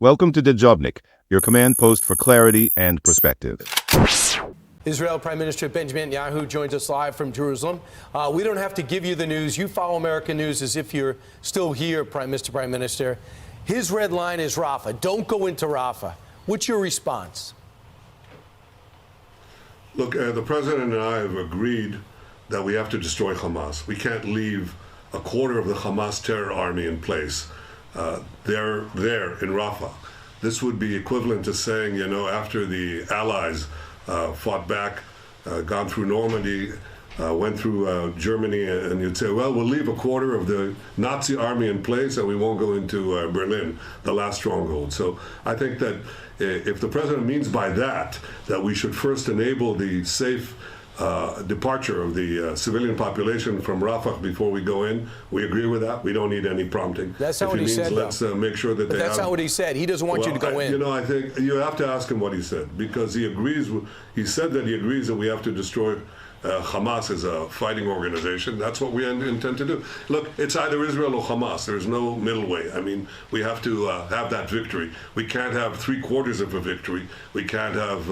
Welcome to Dejobnik, your command post for clarity and perspective. Israel Prime Minister Benjamin Netanyahu joins us live from Jerusalem. We don't have to give you the news. You follow American news as if you're still here, Prime Minister. His red line is Rafah. Don't go into Rafah. What's your response? Look, the president and I have agreed that we have to destroy Hamas. We can't leave a quarter of the Hamas terror army in place. They're there in Rafah. This would be equivalent to saying, after the Allies fought back, gone through Normandy, went through Germany, and you'd say, well, we'll leave a quarter of the Nazi army in place and we won't go into Berlin, the last stronghold. So I think that if the president means by that we should first enable the safe departure of the civilian population from Rafah before we go in, we agree with that. We don't need any prompting. That's not what he said, let's make sure that but that's not what he said. He doesn't want you to go in. I think you have to ask him what he said, because he agrees. He said that he agrees that we have to destroy Hamas as a fighting organization. That's what we intend to do. Look, it's either Israel or Hamas. There's no middle way. I mean, we have to have that victory. We can't have 3/4 of a victory. We can't have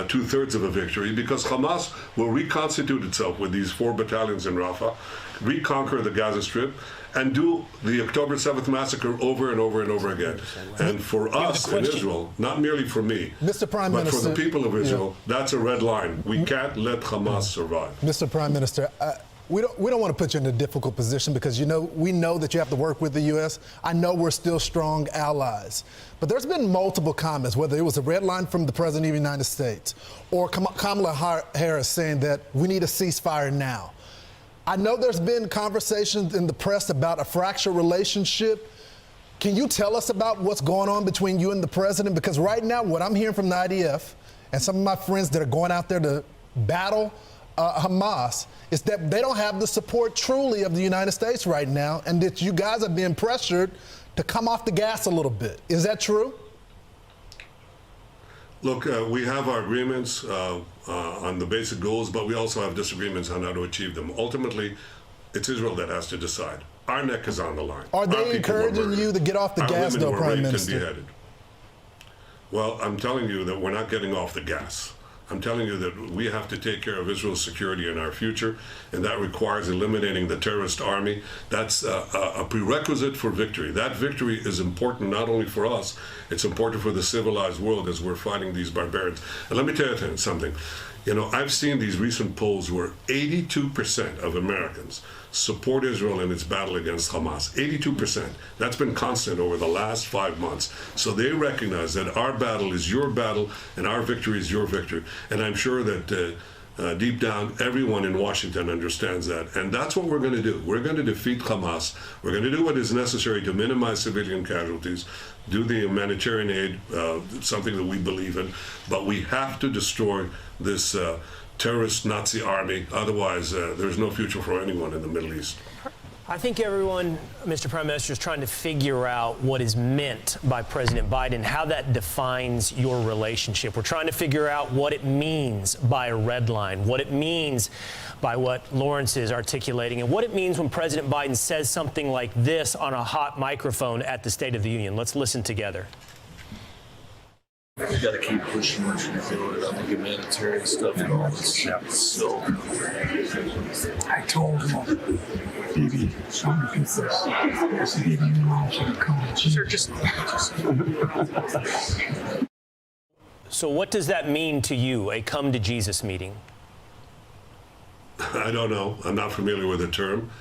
2/3 of a victory, because Hamas will reconstitute itself with these 4 battalions in Rafah, reconquer the Gaza Strip, and do the October 7th massacre over and over and over again. And for us in Israel, not merely for me, Mr. Prime but Minister, for the people of Israel, that's a red line. We can't let Hamas survive. Mr. Prime Minister, we don't want to put you in a difficult position, because we know that you have to work with the U.S. I know we're still strong allies. But there's been multiple comments, whether it was a red line from the President of the United States or Kamala Harris saying that we need a ceasefire now. I know there's been conversations in the press about a fractured relationship. Can you tell us about what's going on between you and the president? Because right now, what I'm hearing from the IDF and some of my friends that are going out there to battle Hamas is that they don't have the support truly of the United States right now, and that you guys are being pressured to come off the gas a little bit. Is that true? Look, we have our agreements on the basic goals, but we also have disagreements on how to achieve them. Ultimately, it's Israel that has to decide. Our neck is on the line. Are they encouraging you to get off the gas, though, Prime Minister? Well, I'm telling you that we're not getting off the gas. I'm telling you that we have to take care of Israel's security and our future, and that requires eliminating the terrorist army. That's a prerequisite for victory. That victory is important not only for us, it's important for the civilized world as we're fighting these barbarians. And let me tell you something. I've seen these recent polls where 82% of Americans support Israel in its battle against Hamas. 82%. That's been constant over the last 5 months. So they recognize that our battle is your battle and our victory is your victory. And I'm sure that deep down, everyone in Washington understands that. And that's what we're going to do. We're going to defeat Hamas. We're going to do what is necessary to minimize civilian casualties, do the humanitarian aid, something that we believe in. But we have to destroy this terrorist Nazi army. Otherwise, there's no future for anyone in the Middle East. I think everyone, Mr. Prime Minister, is trying to figure out what is meant by President Biden, how that defines your relationship. We're trying to figure out what it means by a red line, what it means by what Lawrence is articulating, and what it means when President Biden says something like this on a hot microphone at the State of the Union. Let's listen together. We got to keep pushing what you're doing on the humanitarian stuff and all this shit. So I told him, baby, some people, baby, you know, should come to Jesus. So what does that mean to you, a come to Jesus meeting? I don't know. I'm not familiar with the term,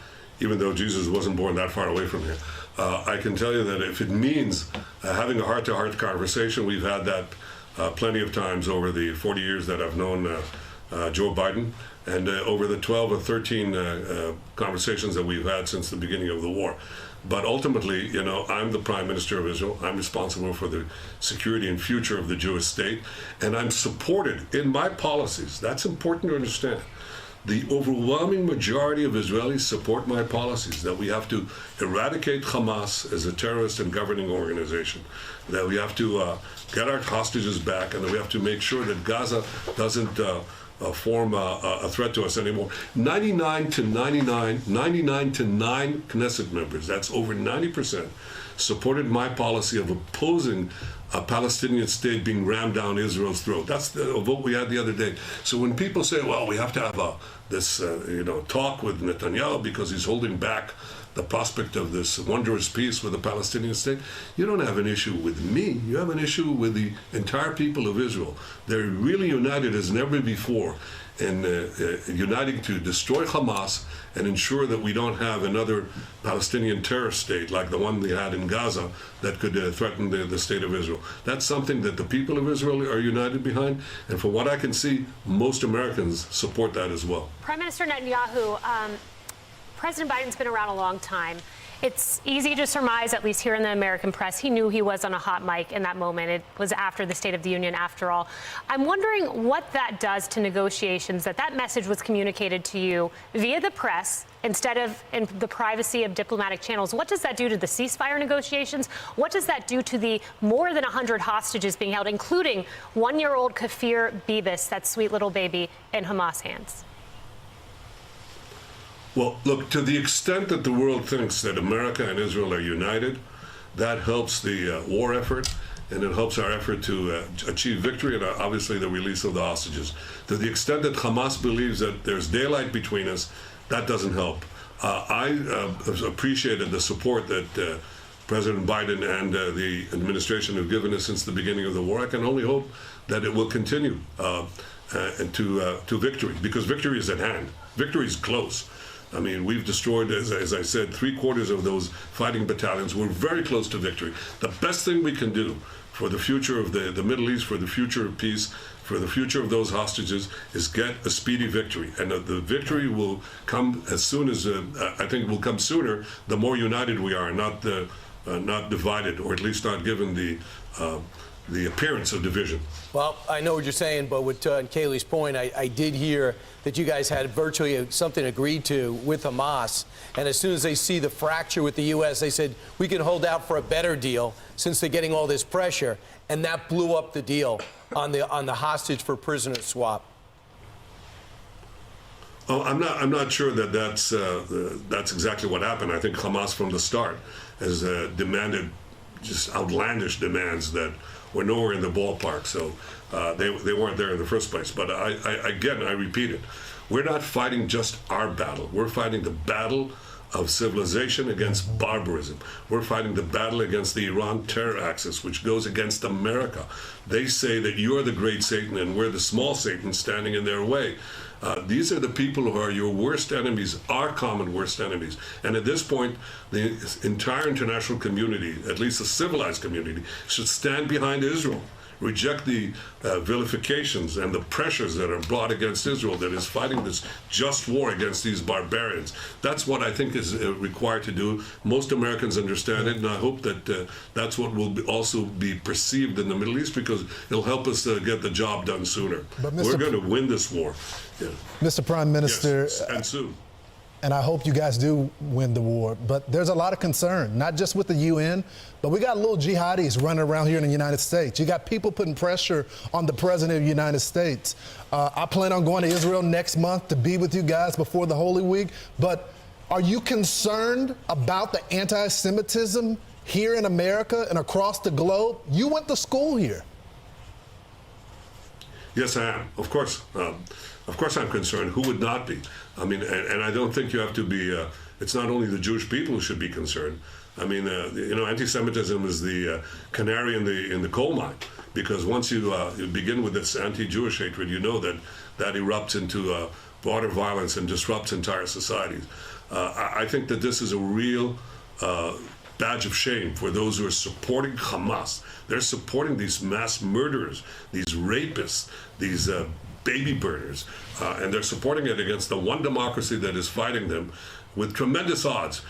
even though Jesus wasn't born that far away from here. I can tell you that if it means having a heart-to-heart conversation, we've had that plenty of times over the 40 years that I've known Joe Biden, and over the 12 or 13 conversations that we've had since the beginning of the war. But ultimately, I'm the Prime Minister of Israel. I'm responsible for the security and future of the Jewish state, and I'm supported in my policies. That's important to understand. The overwhelming majority of Israelis support my policies, that we have to eradicate Hamas as a terrorist and governing organization, that we have to get our hostages back, and that we have to make sure that Gaza doesn't form a threat to us anymore. 99 to 9 Knesset members, that's over 90%, supported my policy of opposing a Palestinian state being rammed down Israel's throat. That's the vote we had the other day. So when people say, well, we have to have this talk with Netanyahu because he's holding back the prospect of this wondrous peace with the Palestinian state, you don't have an issue with me. You have an issue with the entire people of Israel. They're really united as never before in uniting to destroy Hamas and ensure that we don't have another Palestinian terrorist state like the one they had in Gaza that could threaten the state of Israel. That's something that the people of Israel are united behind, and from what I can see, most Americans support that as well. Prime Minister Netanyahu, President Biden's been around a long time. It's easy to surmise, at least here in the American press, he knew he was on a hot mic in that moment. It was after the State of the Union, after all. I'm wondering what that does to negotiations, that message was communicated to you via the press instead of in the privacy of diplomatic channels. What does that do to the ceasefire negotiations? What does that do to the more than 100 hostages being held, including one-year-old Kafir Bibis, that sweet little baby, in Hamas hands? Well, look, to the extent that the world thinks that America and Israel are united, that helps the war effort, and it helps our effort to achieve victory and obviously the release of the hostages. To the extent that Hamas believes that there's daylight between us, that doesn't help. I appreciated the support that President Biden and the administration have given us since the beginning of the war. I can only hope that it will continue to victory, because victory is at hand. Victory is close. I mean, we've destroyed, as I said, 3/4 of those fighting battalions. We're very close to victory. The best thing we can do for the future of the Middle East, for the future of peace, for the future of those hostages, is get a speedy victory. And the victory will come as soon as, I think it will come sooner, the more united we are, not divided, or at least not given the appearance of division. Well, I know what you're saying, but with Kayleigh's point, I did hear that you guys had virtually something agreed to with Hamas, and as soon as they see the fracture with the U.S., they said, we can hold out for a better deal since they're getting all this pressure, and that blew up the deal on the hostage for prisoner swap. Oh, I'm not sure that that's exactly what happened. I think Hamas from the start has demanded just outlandish demands that were nowhere in the ballpark, so they weren't there in the first place. But I repeat it, we're not fighting just our battle. We're fighting the battle of civilization against barbarism. We're fighting the battle against the Iran terror axis, which goes against America. They say that you're the great Satan and we're the small Satan standing in their way. These are the people who are your worst enemies, our common worst enemies. And at this point, the entire international community, at least the civilized community, should stand behind Israel, reject the vilifications and the pressures that are brought against Israel that is fighting this just war against these barbarians. That's what I think is required to do. Most Americans understand it, and I hope that that's what will also be perceived in the Middle East, because it'll help us get the job done sooner. We're going to win this war. Yeah. Mr. Prime Minister, yes, and soon. And I hope you guys do win the war. But there's a lot of concern, not just with the UN, but we got little jihadis running around here in the United States. You got people putting pressure on the President of the United States. I plan on going to Israel next month to be with you guys before the Holy Week. But are you concerned about the anti-Semitism here in America and across the globe? You went to school here. Yes, I am. Of course I'm concerned. Who would not be? I mean, and I don't think you have to be, it's not only the Jewish people who should be concerned. I mean, anti-Semitism is the canary in the coal mine, because once you begin with this anti-Jewish hatred, you know that erupts into broader violence and disrupts entire societies. I think that this is a real badge of shame for those who are supporting Hamas. They're supporting these mass murderers, these rapists, these baby burners, and they're supporting it against the one democracy that is fighting them with tremendous odds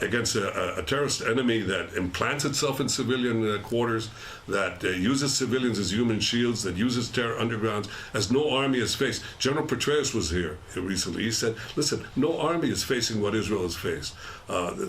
against a terrorist enemy that implants itself in civilian quarters, that uses civilians as human shields, that uses terror undergrounds, as no army has faced. General Petraeus was here recently. He said, listen, no army is facing what Israel has faced.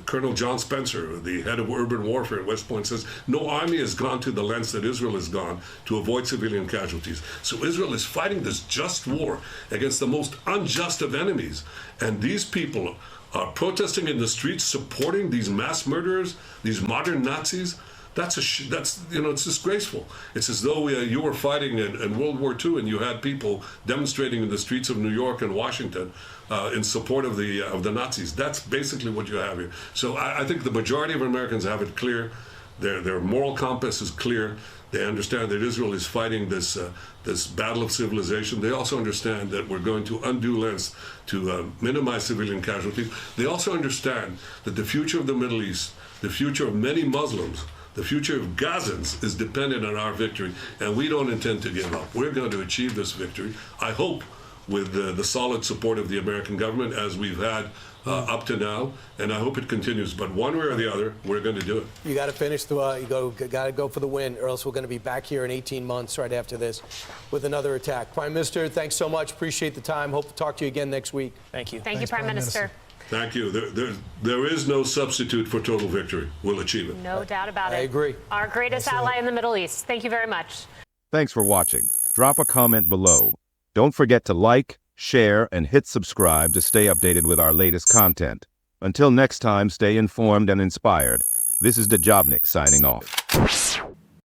Colonel John Spencer, the head of urban warfare at West Point, says, no army has gone to the lengths that Israel has gone to avoid civilian casualties. So Israel is fighting this just war against the most unjust of enemies. And these people are protesting in the streets, supporting these mass murderers, these modern Nazis. That's it's disgraceful. It's as though you were fighting in World War II and you had people demonstrating in the streets of New York and Washington in support of the Nazis. That's basically what you have here. So I think the majority of Americans have it clear. Their moral compass is clear. They understand that Israel is fighting this battle of civilization. They also understand that we're going to undue lengths to minimize civilian casualties. They also understand that the future of the Middle East, the future of many Muslims, the future of Gazans is dependent on our victory, and we don't intend to give up. We're going to achieve this victory, I hope, with the solid support of the American government, as we've had up to now, and I hope it continues. But one way or the other, we're going to do it. You got to finish got to go for the win, or else we're going to be back here in 18 months right after this with another attack. Prime Minister, thanks so much. Appreciate the time. Hope to talk to you again next week. Thank you. Thank you, Prime Minister. Thank you. There is no substitute for total victory. We'll achieve it. No doubt about it. I agree. Our greatest ally in the Middle East. Thank you very much. Thanks for watching. Drop a comment below. Don't forget to like, share, and hit subscribe to stay updated with our latest content. Until next time, stay informed and inspired. This is Dejobnik signing off.